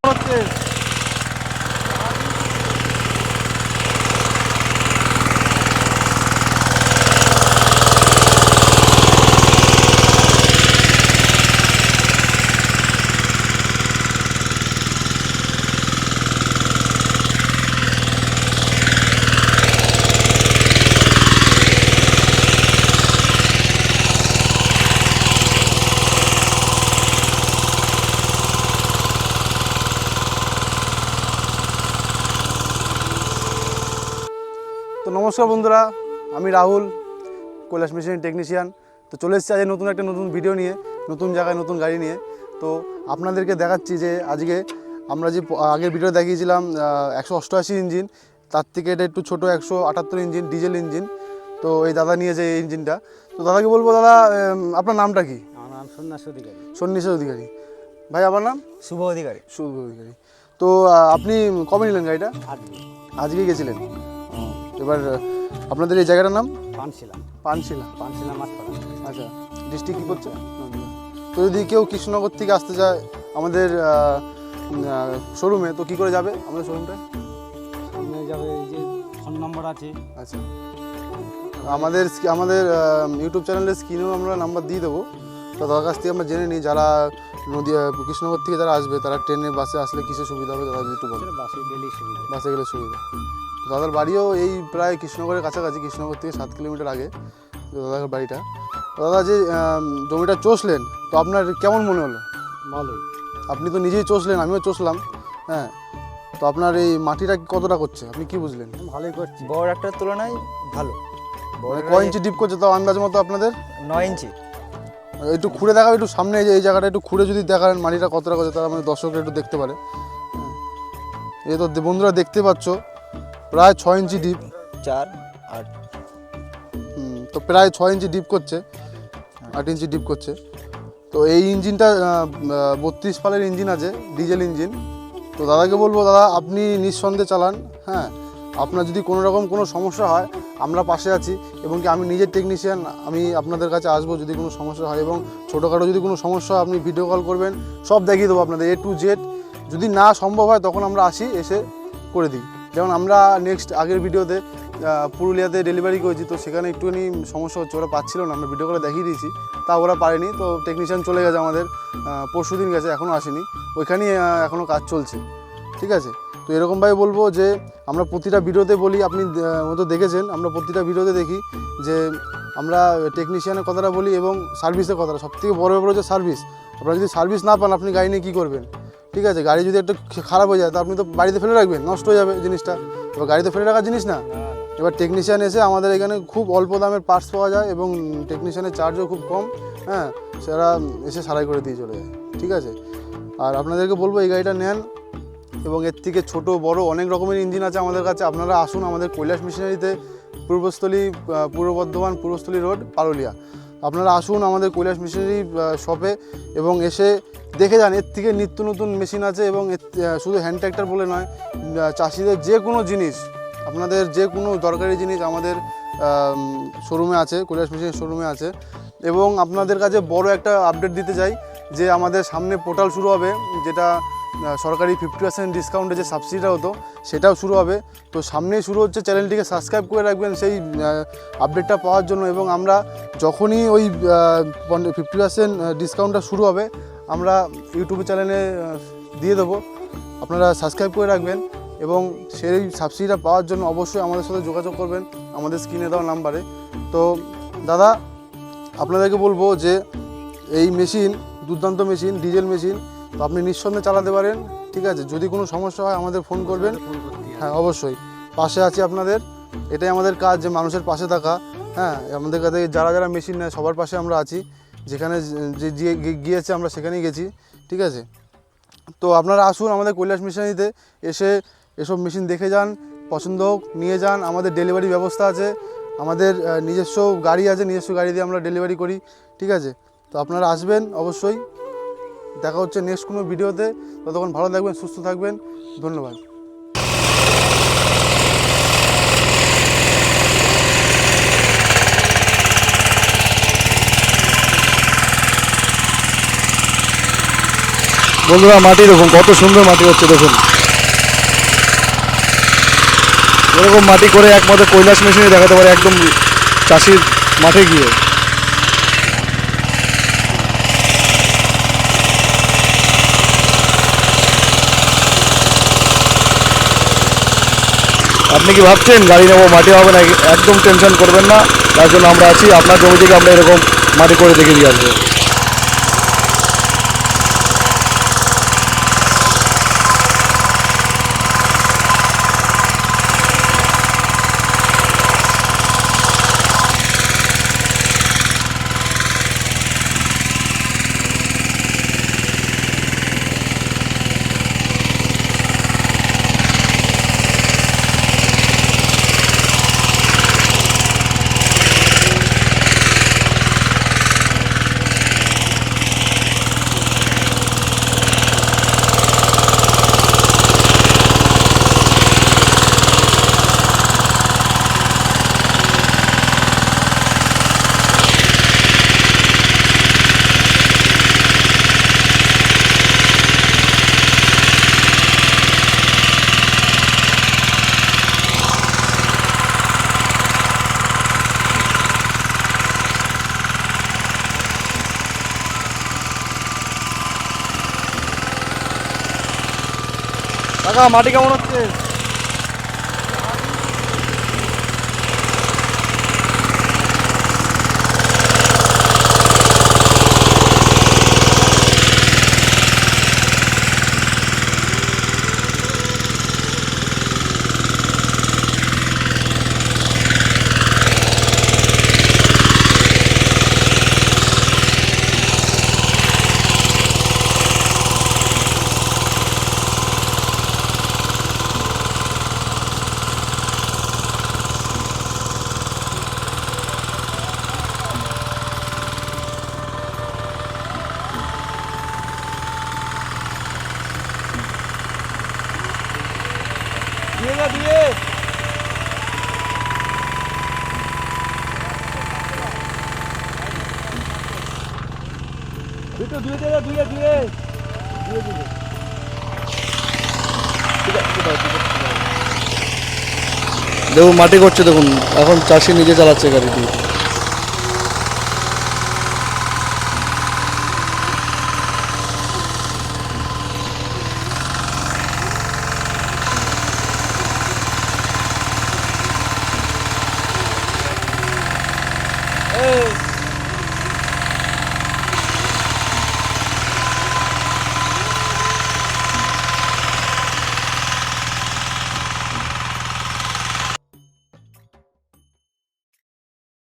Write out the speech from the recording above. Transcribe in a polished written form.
হচ্ছে তো নমস্কার বন্ধুরা, আমি রাহুল, কৈলাস মেশিন টেকনিশিয়ান। তো চলে এসেছি আজ নতুন ভিডিও নিয়ে, নতুন জায়গায় নতুন গাড়ি নিয়ে। তো আপনাদেরকে দেখাচ্ছি যে আজকে আমরা যে আগের ভিডিও দেখিয়েছিলাম 188 ইঞ্জিন, তার থেকে এটা একটু ছোটো 178 ইঞ্জিন ডিজেল ইঞ্জিন। তো এই দাদা নিয়েছে এই ইঞ্জিনটা। তো দাদাকে বলবো, দাদা আপনার নামটা কি? আমার নাম সন্ন্যাসী অধিকারী। সন্ন্যাসী অধিকারী। ভাই আমার নাম শুভ অধিকারী। শুভ অধিকারী। তো আপনি কবে নিলেন গাড়িটা? আজকে গেছিলেন। এবার আপনাদের এই জায়গাটার নাম? পানশিলা মাঠপাড়া। আচ্ছা, ডিস্ট্রিক্ট কী করছে? তো যদি কেউ কৃষ্ণনগর থেকে আসতে চায় আমাদের শোরুমে, তো কী করে যাবে আমাদের শোরুমটা? সামনে যাবে, এই যে ফোন নম্বর আছে। আচ্ছা, আমাদের ইউটিউব চ্যানেলের স্ক্রিনেও আমরা নাম্বার দিয়ে দেবো। তো তার কাছ থেকে আমরা জেনে নিই যারা নদীয়া কৃষ্ণনগর থেকে যারা আসবে, তারা ট্রেনে বাসে আসলে কিসে সুবিধা হবে দাদা একটু বলুন। বাসে গেলে সুবিধা। তো দাদার বাড়িও এই প্রায় কৃষ্ণনগরের কাছাকাছি, কৃষ্ণনগর থেকে 7 কিলোমিটার আগে দাদার বাড়িটা। দাদা যে জমিটা চষলেন, তো আপনার কেমন মনে হলো? ভালোই। আপনি তো নিজেই চষলেন, আমিও চষলাম। হ্যাঁ, তো আপনার এই মাটিটা কতটা করছে আপনি কি বুঝলেন? ভালোই করছি, বড় একটার তুলনায় ভালো। কয় ইঞ্চি ডিপ করছে তাও আন্দাজ মতো আপনাদের? 9 ইঞ্চি। একটু খুঁড়ে দেখাও, একটু সামনে এই জায়গাটা একটু খুঁড়ে যদি দেখান মাটিটা কতটা করছে, তারা আমাদের দর্শকরা একটু দেখতে পারে। এই তো বন্ধুরা দেখতে পাচ্ছ প্রায় 6 ইঞ্চি ডিপ। 4 8। তো প্রায় 6 ইঞ্চি ডিপ করছে, 8 ইঞ্চি ডিপ করছে। তো এই ইঞ্জিনটা 32 পালের ইঞ্জিন আছে, ডিজেল ইঞ্জিন। তো দাদাকে বলবো, দাদা আপনি নিঃসন্দেহে চালান। হ্যাঁ, আপনার যদি কোনো রকম কোনো সমস্যা হয় আমরা পাশে আছি, এবং কি আমি নিজের টেকনিশিয়ান, আমি আপনাদের কাছে আসবো যদি কোনো সমস্যা হয়। এবং ছোটোখাটো যদি কোনো সমস্যা হয় আপনি ভিডিও কল করবেন, সব দেখিয়ে দেবো আপনাদের A to Z। যদি না সম্ভব হয় তখন আমরা আসি, এসে করে দিই। যেমন আমরা আগের ভিডিওতে পুরুলিয়াতে ডেলিভারি করেছি, তো সেখানে একটুখানি সমস্যা হচ্ছে, ওরা পাচ্ছিল না, আমরা ভিডিও করে দেখিয়ে দিয়েছি, তা ওরা পারেনি। তো টেকনিশিয়ান চলে গেছে আমাদের, পরশু দিন গেছে, এখনও আসেনি, ওইখানেই এখনও কাজ চলছে। ঠিক আছে, তো এরকমভাবে বলবো যে আমরা প্রতিটা ভিডিওতে বলি, আপনি হয়তো দেখেছেন, আমরা প্রতিটা ভিডিওতে দেখি যে আমরা টেকনিশিয়ানের কথাটা বলি এবং সার্ভিসের কথাটা। সবথেকে বড় ব্যাপার হচ্ছে সার্ভিস। আপনারা যদি সার্ভিস না পান, আপনি গাড়ি নিয়ে কী করবেন? ঠিক আছে, গাড়ি যদি একটু খারাপ হয়ে যায় তো আপনি তো বাড়িতে ফেলে রাখবেন, নষ্ট হয়ে যাবে জিনিসটা। এবার গাড়িতে ফেলে রাখার জিনিস না। এবার টেকনিশিয়ান এসে আমাদের এখানে খুব অল্প দামের পার্টস পাওয়া যায় এবং টেকনিশিয়ানের চার্জও খুব কম। হ্যাঁ, সেরা এসে সারাই করে দিয়ে চলে যায়। ঠিক আছে, আর আপনাদেরকে বলবো এই গাড়িটা নেন, এবং এর থেকে ছোট বড় অনেক রকমের ইঞ্জিন আছে আমাদের কাছে। আপনারা আসুন আমাদের কৈলাস মেশিনারিতে, পূর্ব বর্ধমান পূর্বস্থলী রোড, পারুলিয়া। আপনারা আসুন আমাদের কৈলাস মেশিনারি শপে এবং এসে দেখে যান। এর থেকে নিত্য নতুন মেশিন আছে, এবং শুধু হ্যান্ড ট্র্যাক্টর বলে নয়, চাষিদের যে কোনো জিনিস, আপনাদের যে কোনো দরকারি জিনিস আমাদের শোরুমে আছে, কৈলাস মেশিনের শোরুমে আছে। এবং আপনাদের কাছে বড় একটা আপডেট দিতে চাই যে আমাদের সামনে পোর্টাল শুরু হবে, যেটা সরকারি 50% ডিসকাউন্টে যে সাবসিডিটা হতো সেটাও শুরু হবে। তো সামনেই শুরু হচ্ছে, চ্যানেলটিকে সাবস্ক্রাইব করে রাখবেন সেই আপডেটটা পাওয়ার জন্য। এবং আমরা যখনই ওই 50% ডিসকাউন্টটা শুরু হবে, আমরা ইউটিউব চ্যানেলে দিয়ে দেবো, আপনারা সাবস্ক্রাইব করে রাখবেন। এবং সেই সাবসিডিটা পাওয়ার জন্য অবশ্যই আমাদের সাথে যোগাযোগ করবেন আমাদের স্ক্রিনে দেওয়া নাম্বারে। তো দাদা আপনাদেরকে বলবো যে এই মেশিন দুর্দান্ত মেশিন, ডিজেল মেশিন, তো আপনি নিঃসন্দেহে চালাতে পারেন। ঠিক আছে, যদি কোনো সমস্যা হয় আমাদের ফোন করবেন। হ্যাঁ, অবশ্যই পাশে আছি আপনাদের, এটাই আমাদের কাজ, যে মানুষের পাশে থাকা। হ্যাঁ, আমাদের কাছে যারা মেশিন নেয় সবার পাশে আমরা আছি, যেখানে যে গিয়েছে আমরা সেখানেই গেছি। ঠিক আছে, তো আপনারা আসুন আমাদের কৈলাস মেশিনারিতে, এসে এসব মেশিন দেখে যান, পছন্দ হোক নিয়ে যান। আমাদের ডেলিভারি ব্যবস্থা আছে, আমাদের নিজস্ব গাড়ি আছে, নিজস্ব গাড়ি দিয়ে আমরা ডেলিভারি করি। ঠিক আছে, তো আপনারা আসবেন অবশ্যই। দেখা হচ্ছে নেক্সট কোনো ভিডিওতে। ততক্ষণ ভালো থাকবেন, সুস্থ থাকবেন, ধন্যবাদ। বন্ধুরা মাটি দেখুন কত সুন্দর মাটি হচ্ছে দেখুন। এরকম মাটি করে একমাত্র কৈলাস মেশিনে দেখাতে পারে একদম চাষির মাঠে গিয়ে। আপনি কি ভাবছেন গাড়ি নেবো মাটি হবে না? একদম টেনশন করবেন না, তার জন্য আমরা আছি। আপনার জমি থেকে আমরা এরকম মাটি করে দেখে দিয়ে আসবো। কাকা মাটি কেমন হচ্ছে? দিয়ে দেখুন মাটি করছে দেখুন, এখন চাষি নিজে চালাচ্ছে গাড়িটি।